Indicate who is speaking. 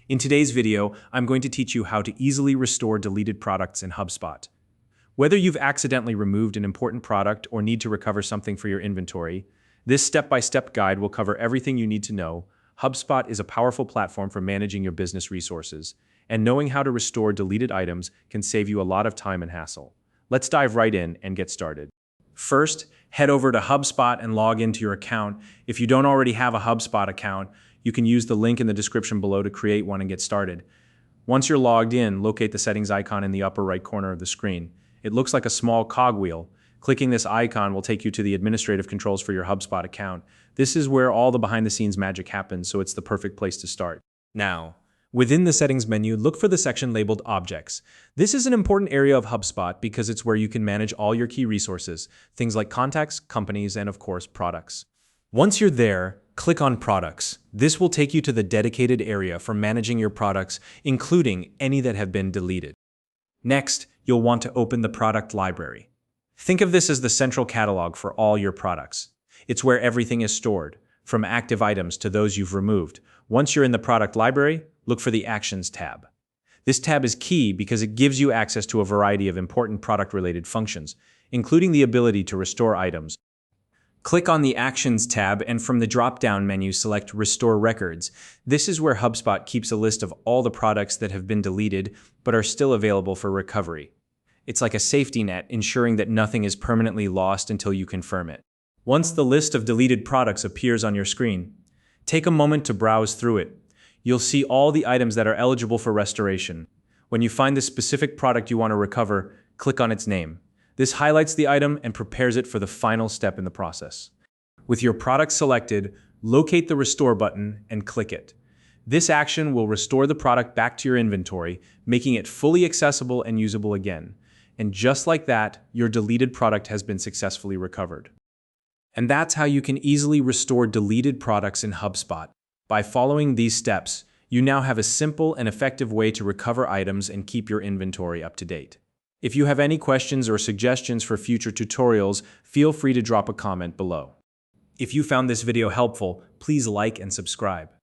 Speaker 1: In today's video, I'm going to teach you how to easily restore deleted products in Hubspot. Whether you've accidentally removed an important product or need to recover something for your inventory, this step-by-step guide will cover everything you need to know. Hubspot is a powerful platform for managing your business resources, and knowing how to restore deleted items can save you a lot of time and hassle. Let's dive right in and get started. First, head over to Hubspot and log into your account. If you don't already have a Hubspot account, you can use the link in the description below to create one and get started. Once you're logged in, locate the settings icon in the upper right corner of the screen. It looks like a small cogwheel. Clicking this icon will take you to the administrative controls for your Hubspot account. This is where all the behind-the-scenes magic happens, so it's the perfect place to start. Now, within the settings menu, look for the section labeled Objects. This is an important area of HubSpot because it's where you can manage all your key resources, things like contacts, companies, and of course, products. Once you're there, click on Products. This will take you to the dedicated area for managing your products, including any that have been deleted. Next, you'll want to open the product library. Think of this as the central catalog for all your products. It's where everything is stored, from active items to those you've removed. Once you're in the product library, look for the Actions tab. This tab is key because it gives you access to a variety of important product-related functions, including the ability to restore items. Click on the Actions tab and from the drop-down menu select Restore Records. This is where HubSpot keeps a list of all the products that have been deleted but are still available for recovery. It's like a safety net, ensuring that nothing is permanently lost until you confirm it. Once the list of deleted products appears on your screen, take a moment to browse through it. You'll see all the items that are eligible for restoration. When you find the specific product you want to recover, click on its name. This highlights the item and prepares it for the final step in the process. With your product selected, locate the Restore button and click it. This action will restore the product back to your inventory, making it fully accessible and usable again. And just like that, your deleted product has been successfully recovered. And that's how you can easily restore deleted products in HubSpot. By following these steps, you now have a simple and effective way to recover items and keep your inventory up to date. If you have any questions or suggestions for future tutorials, feel free to drop a comment below. If you found this video helpful, please like and subscribe.